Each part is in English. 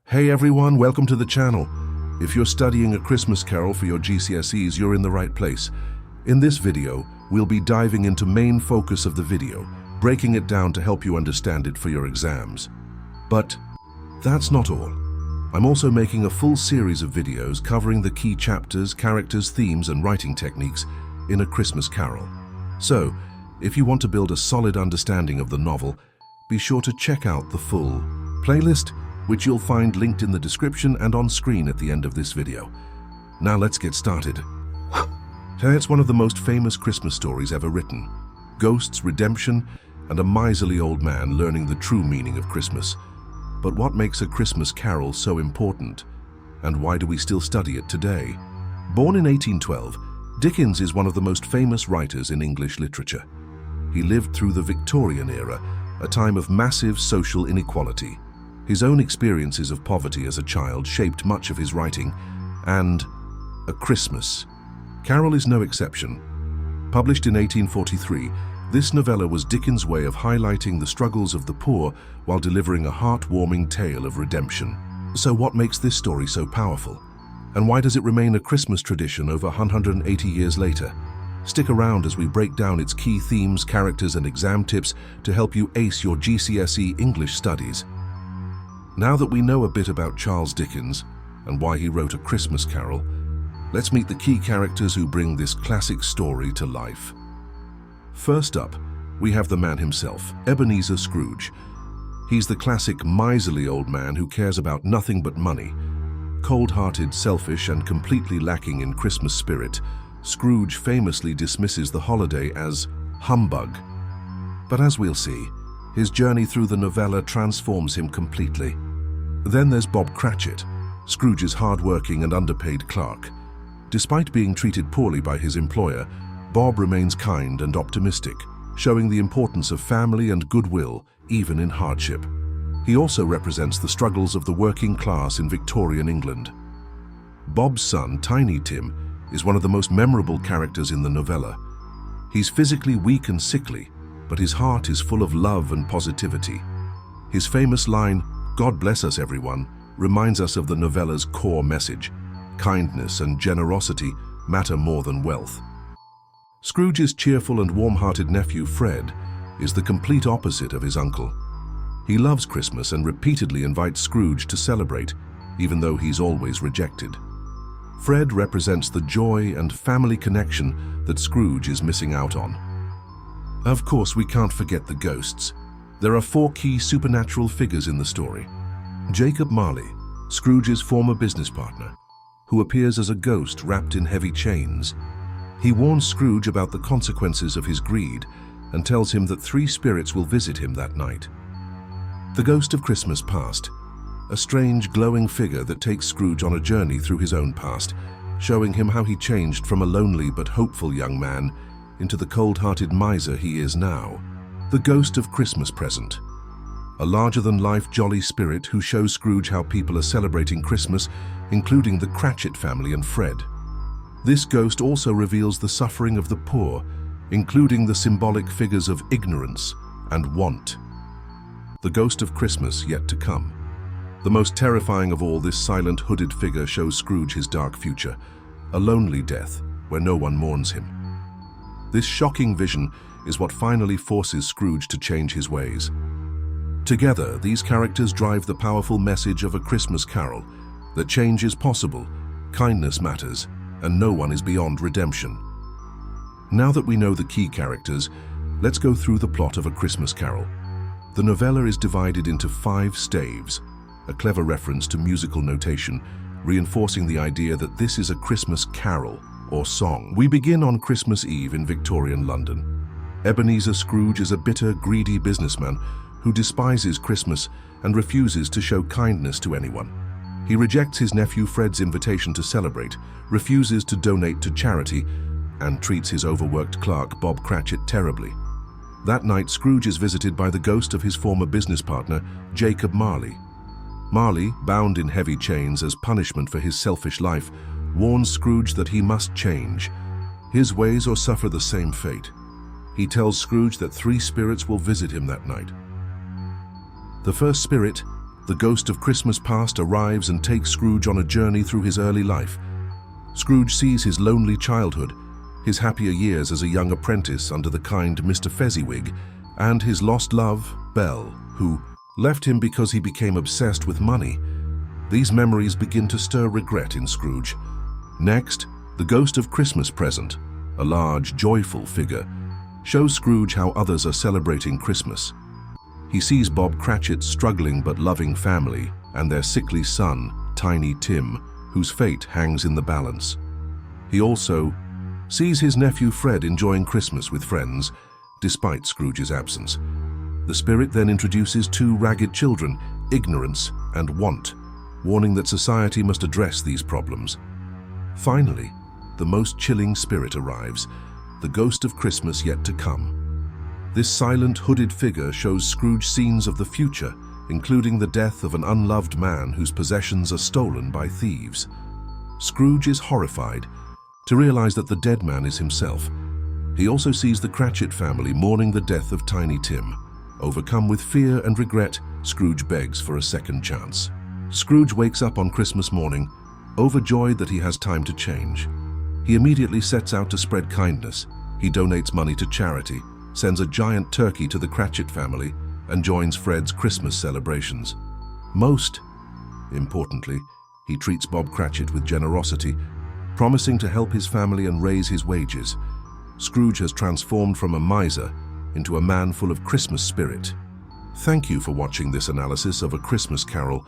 Hey everyone, welcome to the channel. If you're studying A Christmas Carol for your GCSEs, you're in the right place. In this video, we'll be diving into main focus of the video, breaking it down to help you understand it for your exams. But that's not all. I'm also making a full series of videos covering the key chapters, characters, themes, and writing techniques in A Christmas Carol. So, if you want to build a solid understanding of the novel, be sure to check out the full playlist, which you'll find linked in the description and on screen at the end of this video. Now let's get started. It's one of the most famous Christmas stories ever written. Ghosts, redemption, and a miserly old man learning the true meaning of Christmas. But what makes A Christmas Carol so important? And why do we still study it today? Born in 1812, Dickens is one of the most famous writers in English literature. He lived through the Victorian era, a time of massive social inequality. His own experiences of poverty as a child shaped much of his writing, and A Christmas Carol is no exception. Published in 1843, this novella was Dickens' way of highlighting the struggles of the poor while delivering a heartwarming tale of redemption. So what makes this story so powerful? And why does it remain a Christmas tradition over 180 years later? Stick around as we break down its key themes, characters, and exam tips to help you ace your GCSE English studies. Now that we know a bit about Charles Dickens and why he wrote A Christmas Carol, let's meet the key characters who bring this classic story to life. First up, we have the man himself, Ebenezer Scrooge. He's the classic miserly old man who cares about nothing but money. Cold-hearted, selfish, and completely lacking in Christmas spirit, Scrooge famously dismisses the holiday as humbug. But as we'll see, his journey through the novella transforms him completely. Then there's Bob Cratchit, Scrooge's hard-working and underpaid clerk. Despite being treated poorly by his employer, Bob remains kind and optimistic, showing the importance of family and goodwill even in hardship. He also represents the struggles of the working class in Victorian England. Bob's son, Tiny Tim, is one of the most memorable characters in the novella. He's physically weak and sickly, but his heart is full of love and positivity. His famous line, "God bless us everyone," reminds us of the novella's core message. Kindness and generosity matter more than wealth. Scrooge's cheerful and warm-hearted nephew, Fred, is the complete opposite of his uncle. He loves Christmas and repeatedly invites Scrooge to celebrate, even though he's always rejected. Fred represents the joy and family connection that Scrooge is missing out on. Of course, we can't forget the ghosts. There are four key supernatural figures in the story. Jacob Marley, Scrooge's former business partner, who appears as a ghost wrapped in heavy chains. He warns Scrooge about the consequences of his greed and tells him that three spirits will visit him that night. The Ghost of Christmas Past, a strange glowing figure that takes Scrooge on a journey through his own past, showing him how he changed from a lonely but hopeful young man into the cold-hearted miser he is now. The Ghost of Christmas Present, a larger-than-life jolly spirit who shows Scrooge how people are celebrating Christmas, including the Cratchit family and Fred. This ghost also reveals the suffering of the poor, including the symbolic figures of ignorance and want. The Ghost of Christmas Yet to Come. The most terrifying of all, this silent hooded figure shows Scrooge his dark future, a lonely death where no one mourns him. This shocking vision is what finally forces Scrooge to change his ways. Together, these characters drive the powerful message of A Christmas Carol, that change is possible, kindness matters, and no one is beyond redemption. Now that we know the key characters, let's go through the plot of A Christmas Carol. The novella is divided into 5 staves, a clever reference to musical notation, reinforcing the idea that this is a Christmas carol or song. We begin on Christmas Eve in Victorian London. Ebenezer Scrooge is a bitter, greedy businessman who despises Christmas and refuses to show kindness to anyone. He rejects his nephew Fred's invitation to celebrate, refuses to donate to charity, and treats his overworked clerk Bob Cratchit terribly. That night, Scrooge is visited by the ghost of his former business partner, Jacob Marley. Marley, bound in heavy chains as punishment for his selfish life, warns Scrooge that he must change his ways or suffer the same fate. He tells Scrooge that 3 spirits will visit him that night. The first spirit, the ghost of Christmas past arrives and takes Scrooge on a journey through his early life. Scrooge sees his lonely childhood, his happier years as a young apprentice under the kind Mr. Fezziwig, and his lost love, Belle, who left him because he became obsessed with money. These memories begin to stir regret in Scrooge. Next, the ghost of Christmas present, a large, joyful figure, shows Scrooge how others are celebrating Christmas. He sees Bob Cratchit's struggling but loving family and their sickly son, Tiny Tim, whose fate hangs in the balance. He also sees his nephew Fred enjoying Christmas with friends, despite Scrooge's absence. The spirit then introduces two ragged children, ignorance and want, warning that society must address these problems. Finally, the most chilling spirit arrives, the ghost of Christmas yet to come. This silent, hooded figure shows Scrooge scenes of the future, including the death of an unloved man whose possessions are stolen by thieves. Scrooge is horrified to realize that the dead man is himself. He also sees the Cratchit family mourning the death of Tiny Tim. Overcome with fear and regret, Scrooge begs for a second chance. Scrooge wakes up on Christmas morning, overjoyed that he has time to change. He immediately sets out to spread kindness. He donates money to charity, sends a giant turkey to the Cratchit family, and joins Fred's Christmas celebrations. Most importantly, he treats Bob Cratchit with generosity, promising to help his family and raise his wages. Scrooge has transformed from a miser into a man full of Christmas spirit. Thank you for watching this analysis of A Christmas Carol.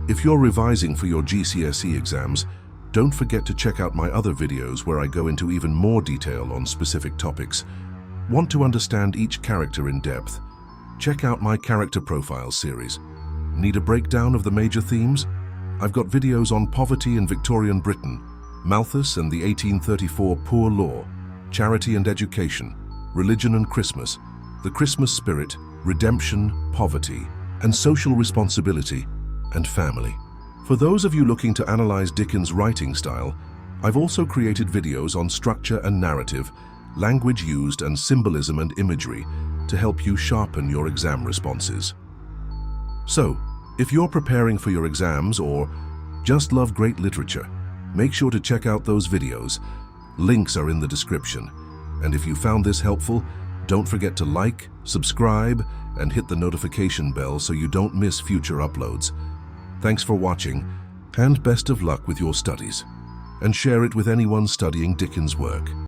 If you're revising for your GCSE exams, don't forget to check out my other videos where I go into even more detail on specific topics. Want to understand each character in depth? Check out my character profile series. Need a breakdown of the major themes? I've got videos on poverty in Victorian Britain, Malthus and the 1834 Poor Law, charity and education, religion and Christmas, the Christmas spirit, redemption, poverty, and social responsibility, and family. For those of you looking to analyze Dickens' writing style, I've also created videos on structure and narrative, language used, and symbolism and imagery to help you sharpen your exam responses. So, if you're preparing for your exams or just love great literature, make sure to check out those videos. Links are in the description. And if you found this helpful, don't forget to like, subscribe, and hit the notification bell so you don't miss future uploads. Thanks for watching, and best of luck with your studies. And share it with anyone studying Dickens' work.